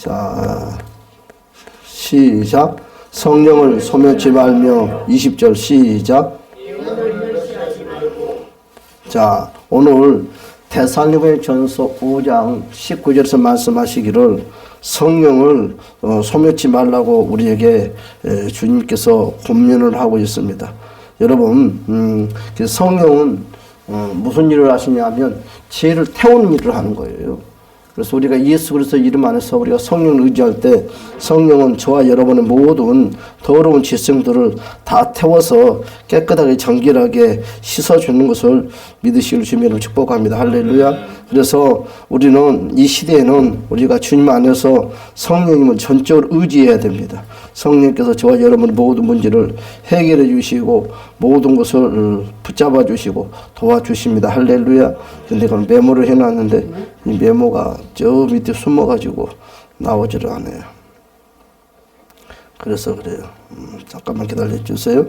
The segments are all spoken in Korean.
자, 시작. 성령을 소멸치 말며 20절 시작. 자, 오늘 데살로니가전서 5장 19절에서 말씀하시기를 성령을 소멸치 말라고 우리에게 주님께서 권면을 하고 있습니다. 여러분, 성령은 무슨 일을 하시냐면 죄를 태우는 일을 하는 거예요. 그래서 우리가 예수 그리스도 이름 안에서 우리가 성령을 의지할 때 성령은 저와 여러분의 모든 더러운 죄성들을 다 태워서 깨끗하게 정결하게 씻어주는 것을 믿으시길 주님으로 축복합니다. 할렐루야. 그래서 우리는 이 시대에는 우리가 주님 안에서 성령님을 전적으로 의지해야 됩니다. 성령께서 저와 여러분 모든 문제를 해결해 주시고 모든 것을 붙잡아 주시고 도와주십니다. 할렐루야. 근데 그건 메모를 해놨는데 이 메모가 저 밑에 숨어가지고 나오지를 않아요. 그래서 그래요. 잠깐만 기다려 주세요.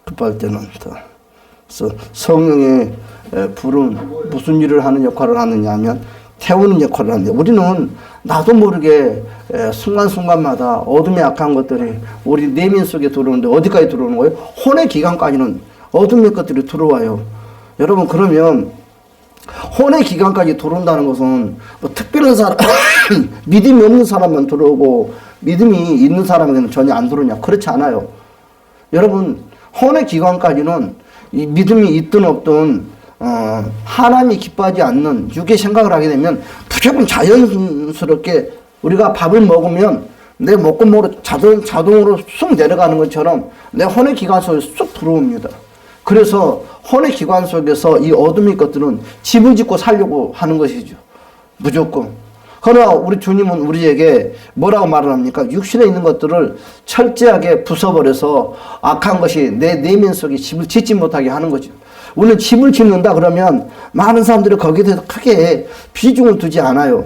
급할 때는 다. 그래서 성령의 불은 무슨 일을 하는 역할을 하느냐 하면 태우는 역할을 합니다. 우리는 나도 모르게 순간순간마다 어둠의 악한 것들이 우리 내면 속에 들어오는데 어디까지 들어오는 거예요? 혼의 기간까지는 어둠의 것들이 들어와요. 여러분, 그러면 혼의 기간까지 들어온다는 것은 뭐 특별한 사람, 믿음이 없는 사람만 들어오고 믿음이 있는 사람에게는 전혀 안 들어오냐? 그렇지 않아요. 여러분, 혼의 기간까지는 이 믿음이 있든 없든 하나님이 기뻐하지 않는 육의 생각을 하게 되면 무조건 자연스럽게 우리가 밥을 먹으면 내 먹고 자동으로 쑥 내려가는 것처럼 내 혼의 기관 속에 쑥 들어옵니다. 그래서 혼의 기관 속에서 이 어둠의 것들은 집을 짓고 살려고 하는 것이죠. 무조건. 그러나 우리 주님은 우리에게 뭐라고 말을 합니까? 육신에 있는 것들을 철저하게 부숴버려서 악한 것이 내 내면 속에 집을 짓지 못하게 하는 거죠. 우리는 집을 짓는다 그러면 많은 사람들이 거기에 대해서 크게 비중을 두지 않아요.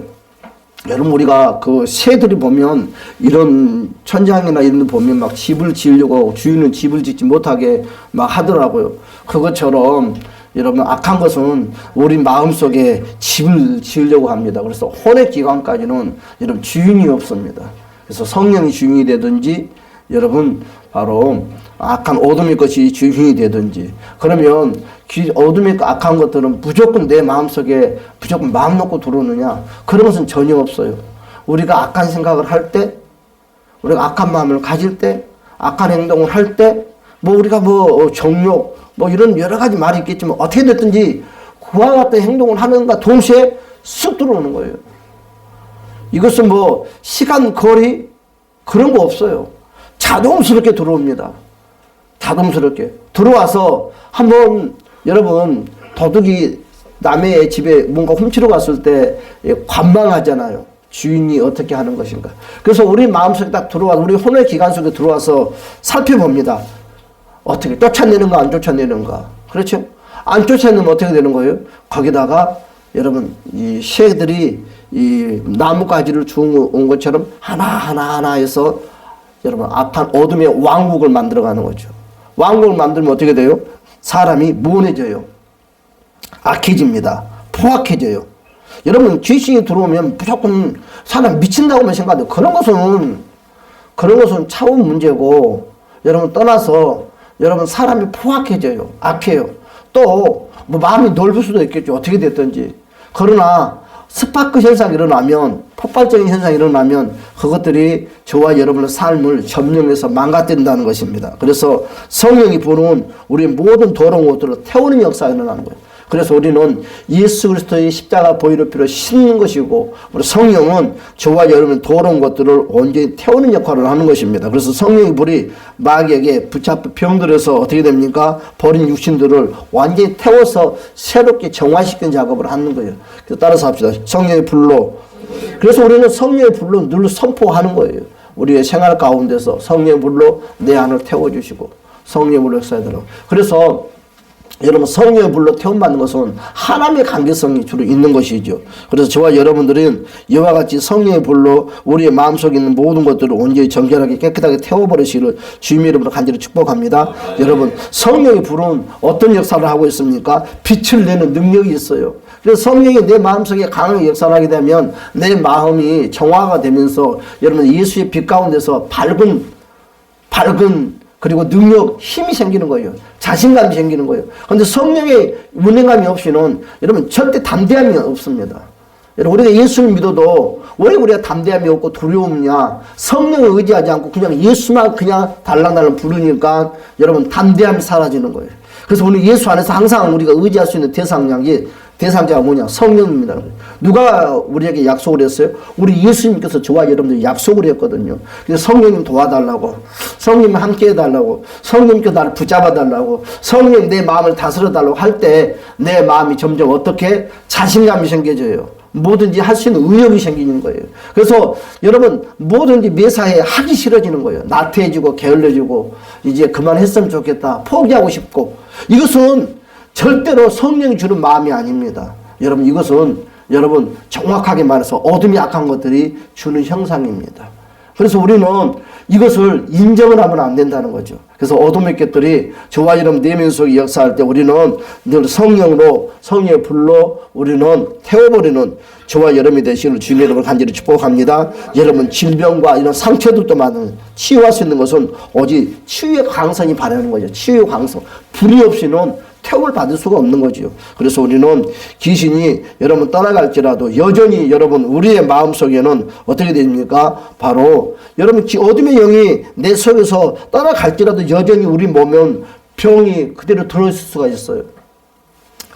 여러분, 우리가 그 새들이 보면 이런 천장이나 이런 데 보면 막 집을 지으려고 하고 주인은 집을 짓지 못하게 막 하더라고요. 그것처럼 여러분, 악한 것은 우리 마음속에 집을 지으려고 합니다. 그래서 혼의 기관까지는 여러분 주인이 없습니다. 그래서 성령이 주인이 되든지 여러분 바로 악한 어둠의 것이 주인이 되든지 그러면 어둠의 악한 것들은 무조건 내 마음속에 무조건 마음 놓고 들어오느냐? 그런 것은 전혀 없어요. 우리가 악한 생각을 할 때, 우리가 악한 마음을 가질 때, 악한 행동을 할 때, 우리가 정욕, 이런 여러 가지 말이 있겠지만 어떻게 됐든지 그와 같은 행동을 하는가 동시에 쑥 들어오는 거예요. 이것은 시간, 거리 그런 거 없어요. 자동스럽게 들어옵니다. 자동스럽게 들어와서 한번 여러분 도둑이 남의 집에 뭔가 훔치러 갔을 때 관망하잖아요. 주인이 어떻게 하는 것인가. 그래서 우리 마음속에 딱 들어와서 우리 혼의 기관 속에 들어와서 살펴봅니다. 어떻게 쫓아내는가 안 쫓아내는가. 그렇죠? 안 쫓아내면 어떻게 되는 거예요? 거기다가 여러분 이 새들이 이 나뭇가지를 주운 것처럼 하나 해서 여러분 악한 어둠의 왕국을 만들어가는 거죠. 왕국을 만들면 어떻게 돼요? 사람이 무온해져요. 악해집니다. 포악해져요. 여러분, 귀신이 들어오면 무조건 사람 미친다고만 생각해요. 그런 것은 차원 문제고, 여러분 떠나서 여러분 사람이 포악해져요. 악해요. 또 마음이 넓을 수도 있겠죠. 어떻게 됐든지. 그러나 스파크 현상이 일어나면, 폭발적인 현상이 일어나면 그것들이 저와 여러분의 삶을 점령해서 망가뜨린다는 것입니다. 그래서 성령이 부는 우리의 모든 더러운 것들을 태우는 역사가 일어나는 거예요. 그래서 우리는 예수 그리스도의 십자가 보혈의 피로 씻는 것이고 우리 성령은 저와 여러분의 더러운 것들을 온전히 태우는 역할을 하는 것입니다. 그래서 성령의 불이 마귀에게 붙잡혀 병들어서 어떻게 됩니까? 버린 육신들을 완전히 태워서 새롭게 정화시키는 작업을 하는 거예요. 그래서 따라서 합시다. 성령의 불로. 그래서 우리는 성령의 불로 늘 선포하는 거예요. 우리의 생활 가운데서 성령의 불로 내 안을 태워주시고 성령의 불로 역사하도록. 그래서 여러분 성령의 불로 태움받는 것은 하나님의 관계성이 주로 있는 것이죠. 그래서 저와 여러분들은 이와 같이 성령의 불로 우리의 마음속에 있는 모든 것들을 온전히 정결하게 깨끗하게 태워버리시기를 주님의 이름으로 간절히 축복합니다. 여러분 성령의 불은 어떤 역사를 하고 있습니까? 빛을 내는 능력이 있어요. 그래서 성령이 내 마음속에 강하게 역사하게 되면 내 마음이 정화가 되면서 여러분 예수의 빛 가운데서 밝은 그리고 능력, 힘이 생기는 거예요. 자신감이 생기는 거예요. 그런데 성령의 운행감이 없이는 여러분 절대 담대함이 없습니다. 여러분 우리가 예수를 믿어도 왜 우리가 담대함이 없고 두려움이냐? 성령을 의지하지 않고 그냥 예수만 그냥 달랑달랑 부르니까 여러분 담대함이 사라지는 거예요. 그래서 우리 예수 안에서 항상 우리가 의지할 수 있는 대상자가 뭐냐? 성령입니다. 누가 우리에게 약속을 했어요? 우리 예수님께서 저와 여러분들 약속을 했거든요. 그래서 성령님 도와달라고, 성령님 함께 해달라고, 성령님께서 나를 붙잡아달라고, 성령님 내 마음을 다스려달라고 할 때 내 마음이 점점 어떻게 자신감이 생겨져요. 뭐든지 할 수 있는 의욕이 생기는 거예요. 그래서 여러분 뭐든지 매사에 하기 싫어지는 거예요. 나태해지고 게을러지고 이제 그만했으면 좋겠다. 포기하고 싶고. 이것은 절대로 성령이 주는 마음이 아닙니다. 여러분 이것은 여러분 정확하게 말해서 어둠이 악한 것들이 주는 형상입니다. 그래서 우리는 이것을 인정을 하면 안 된다는 거죠. 그래서 어둠의 것들이 저와 여러분 내면 속에 역사할 때 우리는 늘 성령으로 성령의 불로 우리는 태워버리는 저와 여러분이 되시기를 주님 여러분을 간절히 축복합니다. 여러분 질병과 이런 상처들도 많은 치유할 수 있는 것은 오직 치유의 강성이 바라는 거죠. 치유의 강성. 불이 없이는 태움을 받을 수가 없는 거죠. 그래서 우리는 귀신이 여러분 떠나갈지라도 여전히 여러분 우리의 마음속에는 어떻게 됩니까? 바로 여러분 어둠의 영이 내 속에서 떠나갈지라도 여전히 우리 몸은 병이 그대로 들어있을 수가 있어요.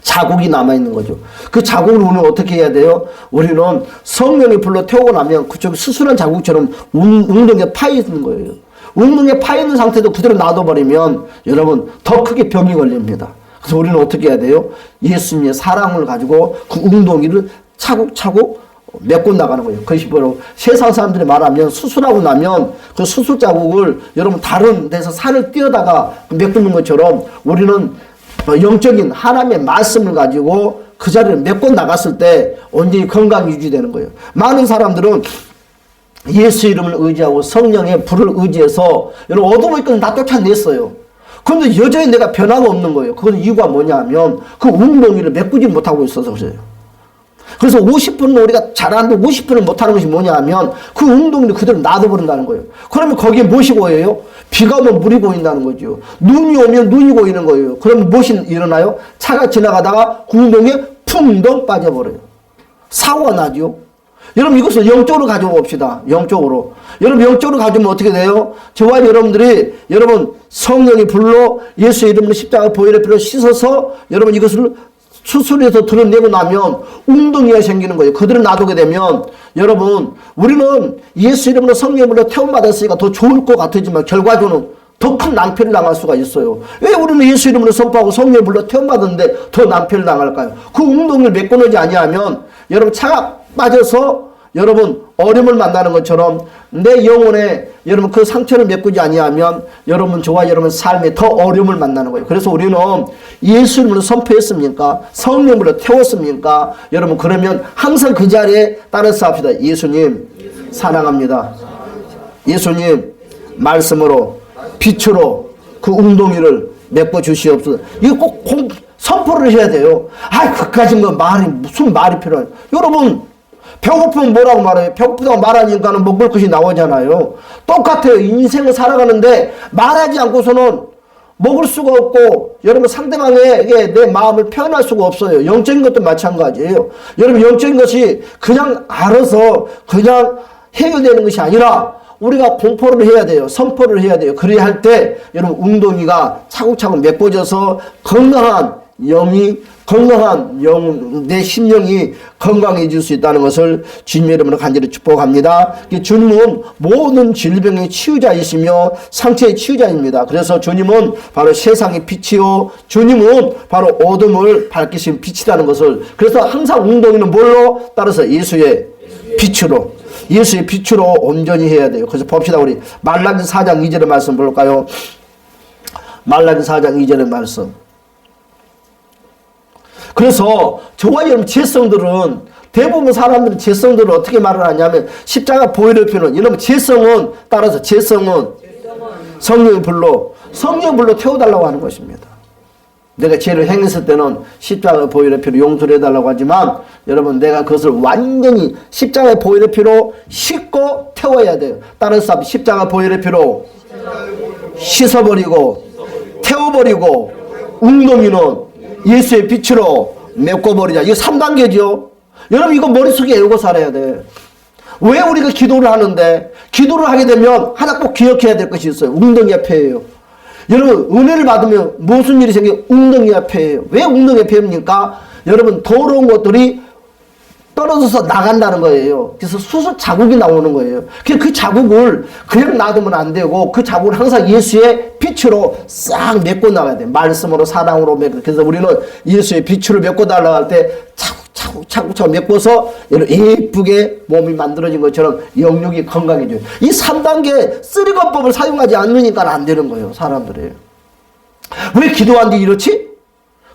자국이 남아있는 거죠. 그 자국을 우리는 어떻게 해야 돼요? 우리는 성령이 불러 태우고 나면 그쪽에 수술한 자국처럼 웅덩이에 파있는 거예요. 웅덩이에 파있는 상태도 그대로 놔둬버리면 여러분 더 크게 병이 걸립니다. 그래서 우리는 어떻게 해야 돼요? 예수님의 사랑을 가지고 그 웅덩이를 차곡차곡 메꿔 나가는 거예요. 그것이 바로 세상 사람들이 말하면 수술하고 나면 그 수술 자국을 여러분 다른 데서 산을 띄어다가 메꾸는 것처럼 우리는 영적인 하나님의 말씀을 가지고 그 자리를 메꿔 나갔을 때 온전히 건강이 유지되는 거예요. 많은 사람들은 예수 이름을 의지하고 성령의 불을 의지해서 여러분 어둠의 끈을 다 쫓아냈어요. 그런데 여전히 내가 변화가 없는 거예요. 그건 이유가 뭐냐 하면 그 웅덩이를 메꾸지 못하고 있어서 그래요. 그래서 50%는 우리가 잘하는데 50%는 못하는 것이 뭐냐 하면 그 웅덩이를 그대로 놔둬버린다는 거예요. 그러면 거기에 무엇이 고여요? 비가 오면 물이 고인다는 거죠. 눈이 오면 눈이 고이는 거예요. 그러면 무엇이 일어나요? 차가 지나가다가 그 웅덩이에 풍덩 빠져버려요. 사고가 나죠. 여러분 이것을 영적으로 가지고 봅시다. 영적으로. 여러분 영적으로 가지면 어떻게 돼요? 저와 여러분들이 여러분 성령이 불러 예수 이름으로 십자가 보혈의 피로 씻어서 여러분 이것을 수술해서 드러내고 나면 웅덩이가 생기는 거예요. 그들을 놔두게 되면 여러분 우리는 예수 이름으로 성령으로 태움받았으니까 더 좋을 것 같지만 결과적으로는 더 큰 낭패를 당할 수가 있어요. 왜 우리는 예수 이름으로 선포하고 성령을 불러 태움받았는데 더 낭패를 당할까요? 그 웅덩이를 메꿔놓지 아니하면 여러분 차가 빠져서 여러분 어려움을 만나는 것처럼 내 영혼에 여러분 그 상처를 메꾸지 아니하면 여러분 저와 여러분 삶에 더 어려움을 만나는 거예요. 그래서 우리는 예수 이름으로 선포했습니까? 성령으로 태웠습니까? 여러분 그러면 항상 그 자리에 따라서 합시다. 예수님 사랑합니다. 예수님 말씀으로 빛으로 그 웅덩이를 메꿔 주시옵소서. 이거 꼭 선포를 해야 돼요. 아 그까진 거 말이 무슨 말이 필요해요. 여러분 배고프면 뭐라고 말해요? 배고프다고 말하니까는 먹을 것이 나오잖아요. 똑같아요. 인생을 살아가는데 말하지 않고서는 먹을 수가 없고 여러분 상대방에게 내 마음을 표현할 수가 없어요. 영적인 것도 마찬가지예요. 여러분 영적인 것이 그냥 알아서 그냥 해결되는 것이 아니라 우리가 공포를 해야 돼요. 선포를 해야 돼요. 그래야 할 때 여러분 웅덩이가 차곡차곡 메꿔져서 건강한 영이 건강한 영, 내 심령이 건강해질 수 있다는 것을 주님 이름으로 간절히 축복합니다. 주님은 모든 질병의 치유자이시며 상처의 치유자입니다. 그래서 주님은 바로 세상의 빛이요 주님은 바로 어둠을 밝히신 빛이라는 것을 그래서 항상 웅덩이는 뭘로? 따라서 예수의 빛으로 예수의 빛으로 온전히 해야 돼요. 그래서 봅시다. 우리 말라기 4장 2절의 말씀 볼까요? 말라기 4장 2절의 말씀. 그래서 저와 여러분 재성들은 대부분 사람들은 재성들을 어떻게 말을 하냐면 십자가 보혈의 피는 이러면 재성은 따라서 재성은 성령의 불로 태워달라고 하는 것입니다. 내가 죄를 행했을 때는 십자가의 보혈의 피로 용서를 해달라고 하지만 여러분 내가 그것을 완전히 십자가의 보혈의 피로 씻고 태워야 돼요. 따라서 십자가 보혈의 피로 씻어버리고 태워버리고 웅덩이는 예수의 빛으로 메꿔버리자. 이거 3단계죠. 여러분 이거 머릿속에 외우고 살아야 돼. 왜 우리가 기도를 하는데 기도를 하게 되면 하나 꼭 기억해야 될 것이 있어요. 웅덩이와 폐예요. 여러분 은혜를 받으면 무슨 일이 생겨? 웅덩이와 폐예요. 왜 웅덩이와 폐입니까? 여러분 더러운 것들이 떨어져서 나간다는 거예요. 그래서 수수 자국이 나오는 거예요. 그 자국을 그냥 놔두면 안 되고 그 자국을 항상 예수의 빛으로 싹 메꿔 나가야 돼요. 말씀으로 사랑으로 메꿔. 그래서 우리는 예수의 빛으로 메꿔 달라고 할 때 차곡차곡 메꿔서 예쁘게 몸이 만들어진 것처럼 영육이 건강해져요. 이 3단계 쓰리건법을 사용하지 않으니까 안 되는 거예요. 사람들이. 왜 기도하는데 이렇지?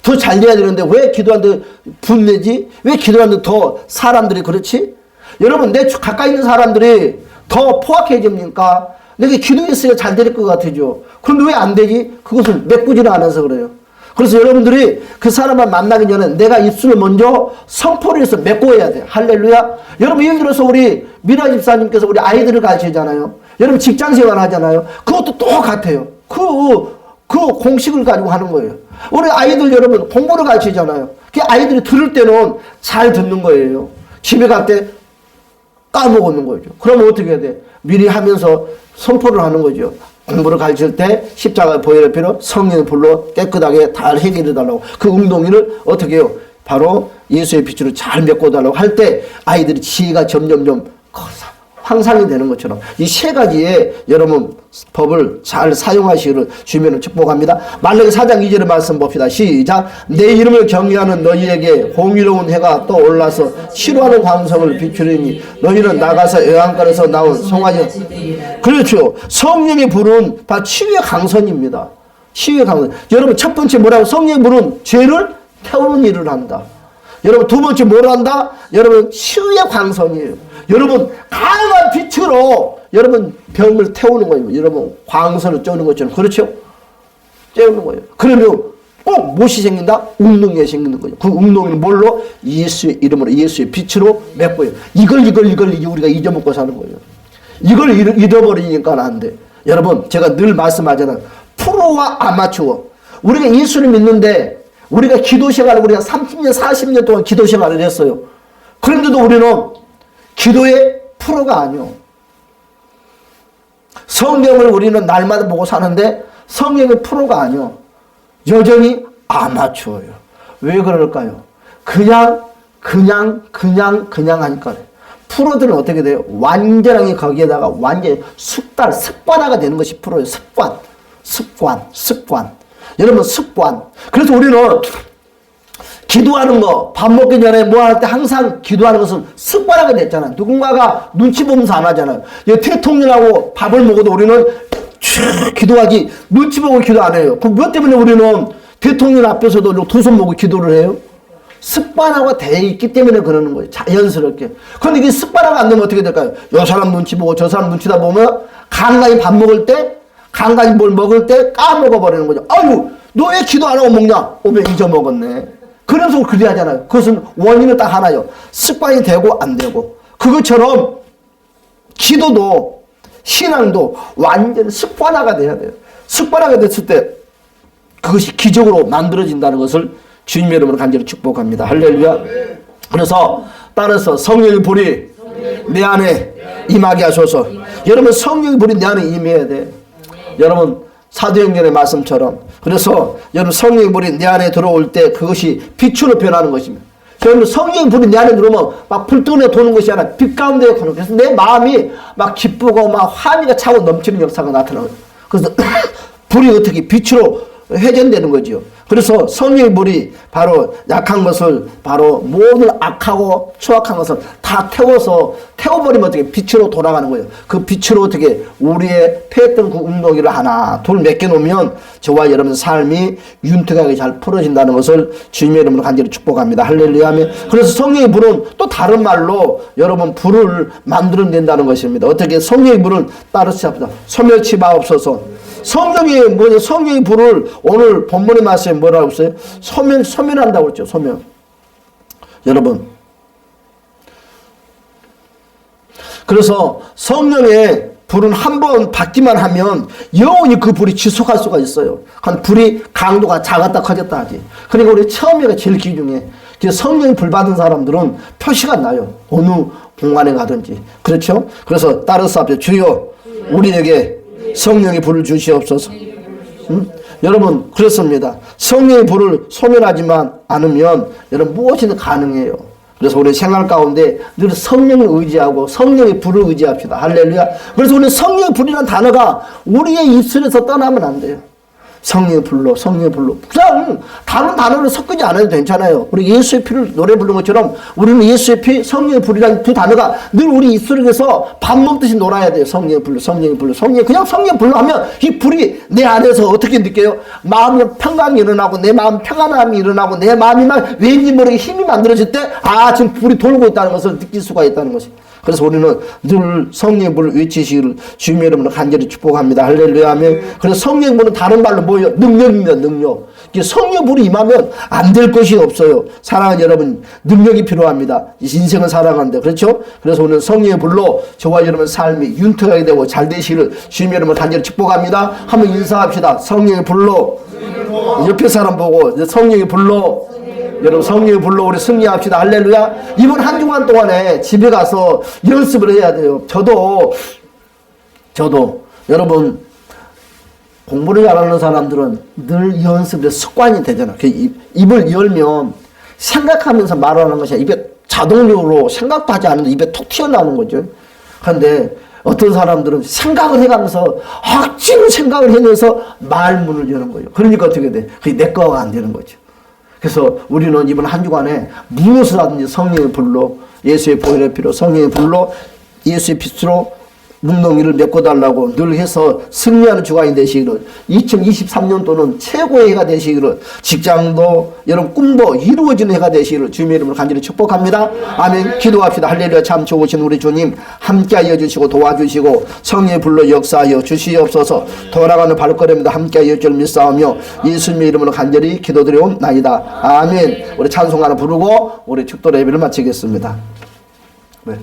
더 잘 돼야 되는데 왜 기도하는데 분내지? 왜 기도하는데 더 사람들이 그렇지? 여러분 내 가까이 있는 사람들이 더 포악해집니까? 내가 기도했어야 잘 될 것 같아죠. 그런데 왜 안 되지? 그것을 메꾸지는 않아서 그래요. 그래서 여러분들이 그 사람을 만나기 전에 내가 입술을 먼저 선포를 해서 메꿔야 돼요. 할렐루야. 여러분 예를 들어서 우리 미라 집사님께서 우리 아이들을 가르치잖아요. 여러분 직장생활 하잖아요. 그것도 똑같아요. 그 공식을 가지고 하는 거예요. 우리 아이들 여러분 공부를 가르치잖아요. 그 아이들이 들을 때는 잘 듣는 거예요. 집에 갈 때 까먹는 거죠. 그러면 어떻게 해야 돼? 미리 하면서 선포를 하는 거죠. 공부를 가르칠 때 십자가 보혈의 피로 성령의 불로 깨끗하게 다 해결해 달라고. 그 웅덩이를 어떻게 해요? 바로 예수의 빛으로 잘 메꿔 달라고 할 때 아이들이 지혜가 점점점 향상이 되는 것처럼 이 세 가지의 여러분 법을 잘 사용하시기를 주님으로 축복합니다. 말라기 4장 2절의 말씀 봅시다. 시작. 내 이름을 경외하는 너희에게 공의로운 해가 떠올라서 치료하는 광성을 비추리니 너희는 나가서 애완간에서 나온 송아지. 그렇죠. 성령의 불은 다 치유의 강선입니다. 치유의 강선. 여러분 첫 번째 뭐라고? 성령의 불은 죄를 태우는 일을 한다. 여러분 두 번째 뭘 한다? 여러분 치유의 광선이에요. 여러분 강한 빛으로 여러분 병을 태우는 거예요. 여러분 광선을 쬐는 것처럼. 그렇죠? 쬐는 거예요. 그러면 꼭 무엇이 생긴다? 웅덩이가 생기는 거예요. 그 웅덩이는 뭘로? 예수의 이름으로 예수의 빛으로 메꿔요. 이걸 우리가 잊어먹고 사는 거예요. 이걸 잃어버리니까 안 돼. 여러분 제가 늘 말씀하잖아요. 프로와 아마추어. 우리가 예수를 믿는데 우리가 기도 생활을 우리가 30년 40년 동안 기도 생활을 했어요. 그런데도 우리는 기도의 프로가 아니요. 성경을 우리는 날마다 보고 사는데 성경의 프로가 아니요. 여전히 아마추어예요. 왜 그럴까요? 그냥 하니까. 프로들은 어떻게 돼요? 완전하게 거기에다가 완전히 습관화가 되는 것이 프로예요. 습관. 여러분 습관. 그래서 우리는 기도하는 거, 밥 먹기 전에 뭐 할 때 항상 기도하는 것은 습관화가 됐잖아요. 누군가가 눈치 보면서 안 하잖아요. 대통령하고 밥을 먹어도 우리는 쭉 기도하지 눈치 보고 기도 안 해요. 그럼 뭐 때문에 우리는 대통령 앞에서도 두 손 모고 기도를 해요? 습관화가 돼 있기 때문에 그러는 거예요. 자연스럽게. 그런데 이게 습관화가 안 되면 어떻게 될까요? 요 사람 눈치 보고 저 사람 눈치다 보면 간간히 밥 먹을 때 간간히 뭘 먹을 때 까먹어버리는 거죠. 아유 너 왜 기도 안 하고 먹냐? 오면 잊어먹었네. 그래서 그래야 하잖아요. 그것은 원인은 딱 하나요. 습관이 되고 안 되고. 그것처럼 기도도 신앙도 완전 습관화가 돼야 돼요. 습관화가 됐을 때 그것이 기적으로 만들어진다는 것을 주님의 이름으로 간절히 축복합니다. 할렐루야. 그래서 따라서 성령의 불이 내 안에 임하게 하소서. 여러분 성령의 불이 내 안에 임해야 돼. 여러분 사도행전의 말씀처럼. 그래서 여러분 성령의 불이 내 안에 들어올 때 그것이 빛으로 변하는 것입니다. 여러분 성령의 불이 내 안에 들어오면 막 불덩이가 도는 것이 아니라 빛 가운데 거는. 그래서 내 마음이 막 기쁘고 막 환희가 차고 넘치는 역사가 나타나요. 그래서 불이 어떻게 빛으로 회전되는 거죠. 그래서 성령의 불이 바로 약한 것을 바로 모든 악하고 추악한 것을 다 태워버리면 어떻게 빛으로 돌아가는 거예요. 그 빛으로 어떻게 우리의 패했던 그 웅덩이를 하나 둘 맺게 놓으면 저와 여러분 삶이 윤택하게 잘 풀어진다는 것을 주님의 이름으로 간절히 축복합니다. 할렐루야 하면. 그래서 성령의 불은 또 다른 말로 여러분 불을 만들어낸다는 것입니다. 어떻게 성령의 불은 따르시 합니다. 소멸치 마옵소서. 성령이 뭐냐? 성령의 불을 오늘 본문의 말씀에 뭐라고 했어요? 소멸한다고 했죠. 소멸. 여러분. 그래서 성령의 불은 한 번 받기만 하면 영원히 그 불이 지속할 수가 있어요. 한 불이 강도가 작았다 커졌다 하지. 그러니까 우리 처음에가 제일 기중에. 성령의 불 받은 사람들은 표시가 나요. 어느 공간에 가든지. 그렇죠? 그래서 따라서 합시다. 주여 우리에게 성령의 불을 주시옵소서. 여러분 그렇습니다. 성령의 불을 소멸하지만 않으면 여러분 무엇이든 가능해요. 그래서 우리 생활 가운데 늘 성령을 의지하고 성령의 불을 의지합시다. 할렐루야. 그래서 우리 성령의 불이라는 단어가 우리의 입술에서 떠나면 안 돼요. 성령의 불로, 성령의 불로. 그냥 다른 단어를 섞지 않아도 괜찮아요. 우리 예수의 피를 노래 부르는 것처럼 우리는 예수의 피, 성령의 불이라는 두 단어가 늘 우리 입술에서 밥 먹듯이 놀아야 돼요. 성령의 불로, 성령의 불로, 그냥 성령의 불로 하면 이 불이 내 안에서 어떻게 느껴요? 마음에 평강이 일어나고 내 마음 평안함이 일어나고 내 마음이 막 왠지 모르게 힘이 만들어질 때 지금 불이 돌고 있다는 것을 느낄 수가 있다는 것이. 그래서 우리는 늘 성령의 불을 외치시기를 주님의 이름으로 간절히 축복합니다. 할렐루야 하면. 그래서 성령의 불은 다른 말로 뭐예요? 능력입니다. 능력. 성령의 불이 임하면 안 될 것이 없어요. 사랑하는 여러분, 능력이 필요합니다. 인생을 살아가는데. 그렇죠? 그래서 오늘 성령의 불로 저와 여러분 삶이 윤택하게 되고 잘 되시기를 주님의 이름으로 간절히 축복합니다. 한번 인사합시다. 성령의 불로. 옆에 사람 보고 성령의 불로. 여러분 성령의 불로 우리 승리합시다. 할렐루야. 이번 한 주간 동안에 집에 가서 연습을 해야 돼요. 저도 여러분 공부를 잘하는 사람들은 늘 연습의 습관이 되잖아. 입을 열면 생각하면서 말하는 것이 입에 자동적으로 생각도 하지 않는데 입에 톡 튀어나오는 거죠. 그런데 어떤 사람들은 생각을 해가면서 억지로 생각을 해내서 말문을 여는 거예요. 그러니까 어떻게 돼? 그게 내 거가 안 되는 거죠. 그래서 우리는 이번 한 주간에 무엇을 하든지 성령의 불로, 예수의 보혈의 피로, 성령의 불로, 예수의 빛으로 묵렁이를 메꿔달라고 늘 해서 승리하는 주간이 되시기를, 2023년도는 최고의 해가 되시기를, 직장도 여러분 꿈도 이루어지는 해가 되시기를 주님의 이름으로 간절히 축복합니다. 아멘. 기도합시다. 할렐루야. 참 좋으신 우리 주님 함께하여 주시고 도와주시고 성령의 불로 역사하여 주시옵소서. 돌아가는 발걸음에도 함께하여 줄 믿사오며 예수님의 이름으로 간절히 기도드려옵나이다. 아멘. 우리 찬송 하나 부르고 우리 축도 예배를 마치겠습니다. 네.